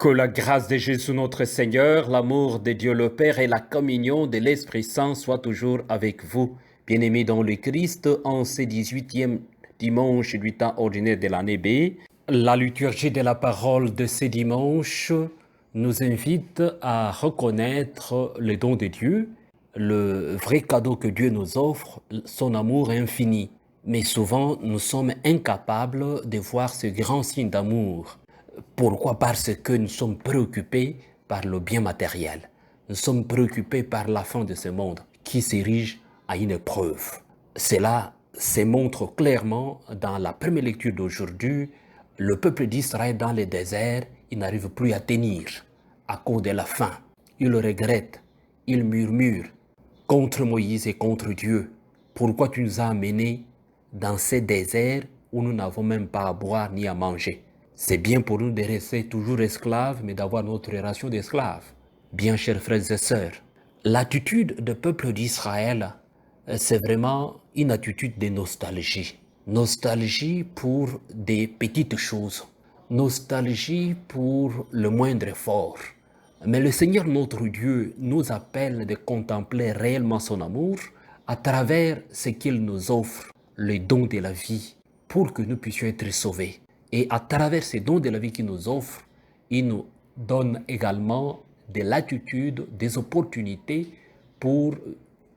Que la grâce de Jésus notre Seigneur, l'amour de Dieu le Père et la communion de l'Esprit Saint soient toujours avec vous. Bien-aimés dans le Christ, en ce 18e dimanche du temps ordinaire de l'année B, la liturgie de la parole de ce dimanche nous invite à reconnaître le don de Dieu, le vrai cadeau que Dieu nous offre, son amour infini. Mais souvent, nous sommes incapables de voir ce grand signe d'amour. Pourquoi? Parce que nous sommes préoccupés par le bien matériel. Nous sommes préoccupés par la fin de ce monde qui s'érige à une épreuve. Cela se montre clairement dans la première lecture d'aujourd'hui. Le peuple d'Israël dans le désert, il n'arrive plus à tenir à cause de la faim. Il regrette, il murmure contre Moïse et contre Dieu. Pourquoi tu nous as amenés dans ce désert où nous n'avons même pas à boire ni à manger? C'est bien pour nous de rester toujours esclaves, mais d'avoir notre ration d'esclaves. Bien, chers frères et sœurs, l'attitude du peuple d'Israël, c'est vraiment une attitude de nostalgie. Nostalgie pour des petites choses. Nostalgie pour le moindre effort. Mais le Seigneur notre Dieu nous appelle de contempler réellement son amour à travers ce qu'il nous offre, le don de la vie, pour que nous puissions être sauvés. Et à travers ces dons de la vie qu'il nous offre, il nous donne également de l'attitude, des opportunités pour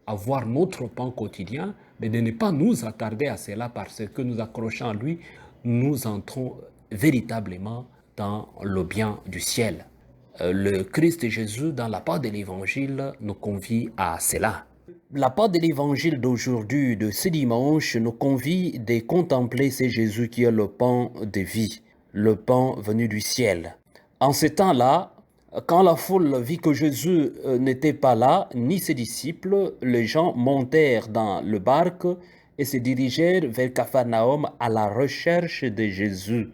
avoir notre pain quotidien, mais de ne pas nous attarder à cela parce que nous accrochant à lui, nous entrons véritablement dans le bien du ciel. Le Christ Jésus, dans la part de l'Évangile, nous convie à cela. La part de l'Évangile d'aujourd'hui, de ce dimanche, nous convie de contempler ce Jésus qui est le pain de vie, le pain venu du ciel. En ce temps-là, quand la foule vit que Jésus n'était pas là, ni ses disciples, les gens montèrent dans le barque et se dirigèrent vers Capharnaüm à la recherche de Jésus.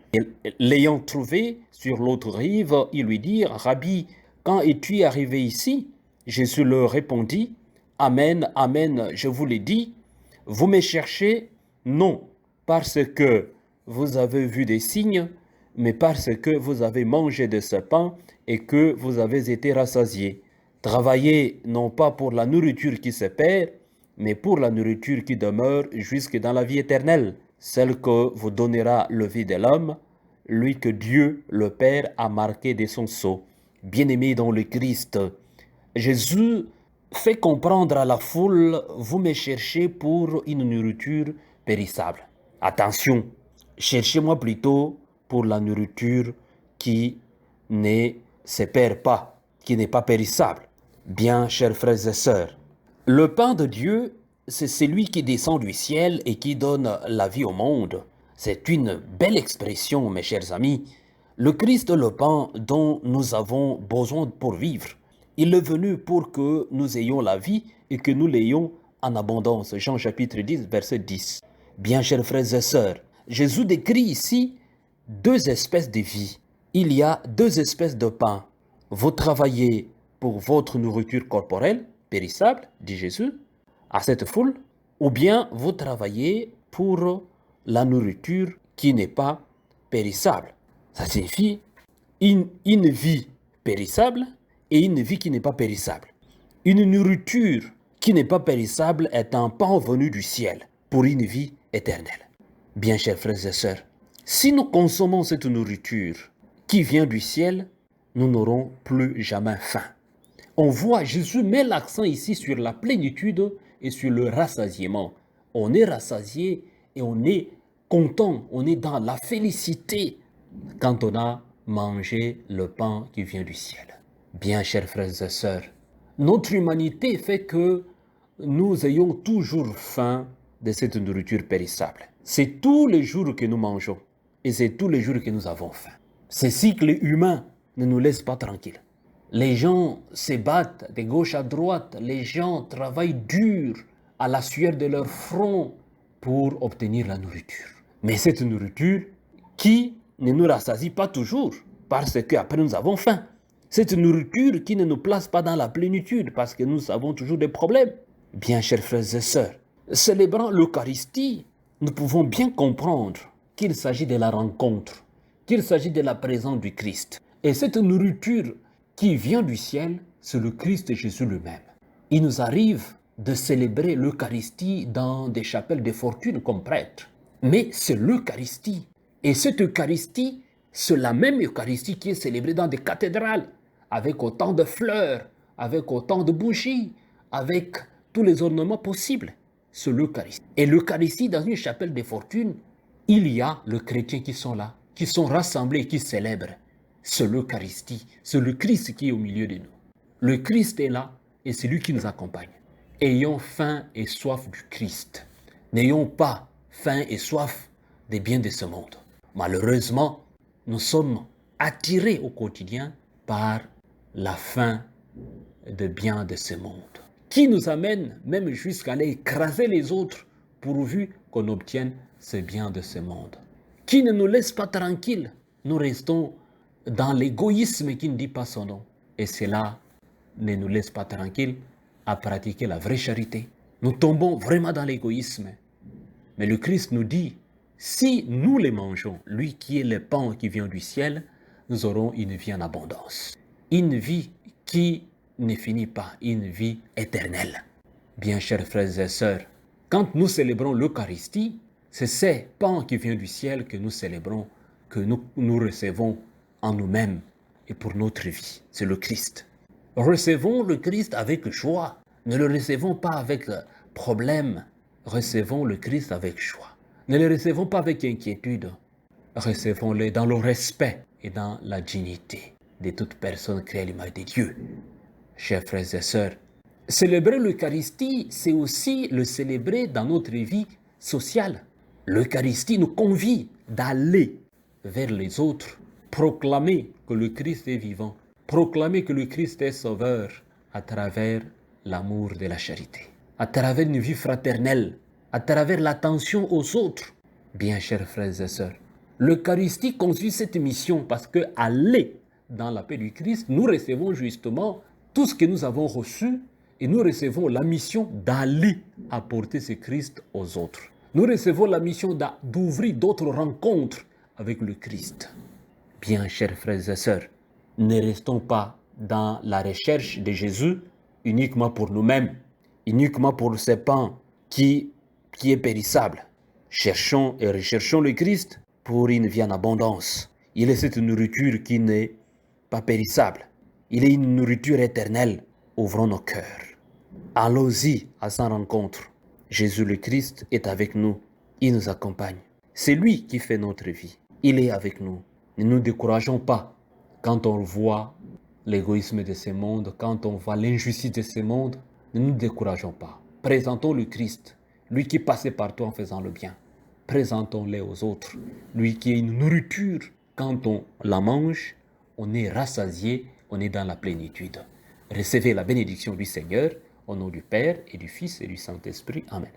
L'ayant trouvé sur l'autre rive, ils lui dirent: Rabbi, quand es-tu arrivé ici? Jésus leur répondit: Amen, amen, je vous l'ai dit, vous me cherchez, non parce que vous avez vu des signes, mais parce que vous avez mangé de ce pain et que vous avez été rassasiés. Travaillez non pas pour la nourriture qui se perd, mais pour la nourriture qui demeure jusque dans la vie éternelle, celle que vous donnera le Fils de l'homme, lui que Dieu, le Père, a marqué de son sceau. Bien-aimé dans le Christ, Jésus fait comprendre à la foule: vous me cherchez pour une nourriture périssable. Attention, cherchez-moi plutôt pour la nourriture qui ne se perd pas, qui n'est pas périssable. Bien, chers frères et sœurs, le pain de Dieu, c'est celui qui descend du ciel et qui donne la vie au monde. C'est une belle expression, mes chers amis. Le Christ est le pain dont nous avons besoin pour vivre. Il est venu pour que nous ayons la vie et que nous l'ayons en abondance. Jean chapitre 10, verset 10. Bien, chers frères et sœurs, Jésus décrit ici deux espèces de vie. Il y a deux espèces de pain. Vous travaillez pour votre nourriture corporelle, périssable, dit Jésus, à cette foule, ou bien vous travaillez pour la nourriture qui n'est pas périssable. Ça signifie une vie périssable et une vie qui n'est pas périssable. Une nourriture qui n'est pas périssable est un pain venu du ciel pour une vie éternelle. Bien, chers frères et sœurs, si nous consommons cette nourriture qui vient du ciel, nous n'aurons plus jamais faim. On voit, Jésus met l'accent ici sur la plénitude et sur le rassasiement. On est rassasié et on est content, on est dans la félicité quand on a mangé le pain qui vient du ciel. Bien, chers frères et sœurs, notre humanité fait que nous ayons toujours faim de cette nourriture périssable. C'est tous les jours que nous mangeons et c'est tous les jours que nous avons faim. Ce cycle humain ne nous laisse pas tranquilles. Les gens se battent de gauche à droite, les gens travaillent dur à la sueur de leur front pour obtenir la nourriture. Mais cette nourriture qui ne nous rassasie pas toujours parce qu'après nous avons faim. Cette nourriture qui ne nous place pas dans la plénitude parce que nous avons toujours des problèmes. Bien, chers frères et sœurs, célébrant l'Eucharistie, nous pouvons bien comprendre qu'il s'agit de la rencontre, qu'il s'agit de la présence du Christ. Et cette nourriture qui vient du ciel, c'est le Christ Jésus lui-même. Il nous arrive de célébrer l'Eucharistie dans des chapelles de fortune comme prêtres. Mais c'est l'Eucharistie. Et cette Eucharistie, c'est la même Eucharistie qui est célébrée dans des cathédrales, avec autant de fleurs, avec autant de bougies, avec tous les ornements possibles. C'est l'Eucharistie. Et l'Eucharistie, dans une chapelle de fortune, il y a les chrétiens qui sont là, qui sont rassemblés et qui célèbrent. C'est l'Eucharistie, c'est le Christ qui est au milieu de nous. Le Christ est là et c'est lui qui nous accompagne. Ayons faim et soif du Christ. N'ayons pas faim et soif des biens de ce monde. Malheureusement, nous sommes attirés au quotidien par la faim des biens de ce monde, qui nous amène même jusqu'à aller écraser les autres pourvu qu'on obtienne ces biens de ce monde, qui ne nous laisse pas tranquilles. Nous restons dans l'égoïsme qui ne dit pas son nom. Et cela ne nous laisse pas tranquilles à pratiquer la vraie charité. Nous tombons vraiment dans l'égoïsme. Mais le Christ nous dit, si nous les mangeons, lui qui est le pain qui vient du ciel, nous aurons une vie en abondance. Une vie qui ne finit pas, une vie éternelle. Bien chers frères et sœurs, quand nous célébrons l'Eucharistie, c'est ce pain qui vient du ciel que nous célébrons, que nous recevons en nous-mêmes et pour notre vie. C'est le Christ. Recevons le Christ avec joie. Ne le recevons pas avec problème. Recevons le Christ avec joie. Ne le recevons pas avec inquiétude. Recevons-le dans le respect et dans la dignité de toute personne créée à l'image de Dieu. Chers frères et sœurs, célébrer l'Eucharistie, c'est aussi le célébrer dans notre vie sociale. L'Eucharistie nous convie d'aller vers les autres, proclamer que le Christ est vivant, proclamer que le Christ est sauveur à travers l'amour de la charité, à travers une vie fraternelle, à travers l'attention aux autres. Bien chers frères et sœurs, l'Eucharistie conduit cette mission parce que aller dans la paix du Christ, nous recevons justement tout ce que nous avons reçu et nous recevons la mission d'aller apporter ce Christ aux autres. Nous recevons la mission d'ouvrir d'autres rencontres avec le Christ. Bien chers frères et sœurs, ne restons pas dans la recherche de Jésus uniquement pour nous-mêmes, uniquement pour ce pain qui est périssable. Cherchons et recherchons le Christ pour une vie en abondance. Il est cette nourriture qui n'est pas périssable. Il est une nourriture éternelle. Ouvrons nos cœurs. Allons-y à sa rencontre. Jésus le Christ est avec nous. Il nous accompagne. C'est lui qui fait notre vie. Il est avec nous. Ne nous décourageons pas quand on voit l'égoïsme de ce monde, quand on voit l'injustice de ce monde. Ne nous décourageons pas. Présentons le Christ, lui qui passait partout en faisant le bien. Présentons-le aux autres. Lui qui est une nourriture. Quand on la mange, on est rassasié, on est dans la plénitude. Recevez la bénédiction du Seigneur, au nom du Père et du Fils et du Saint-Esprit. Amen.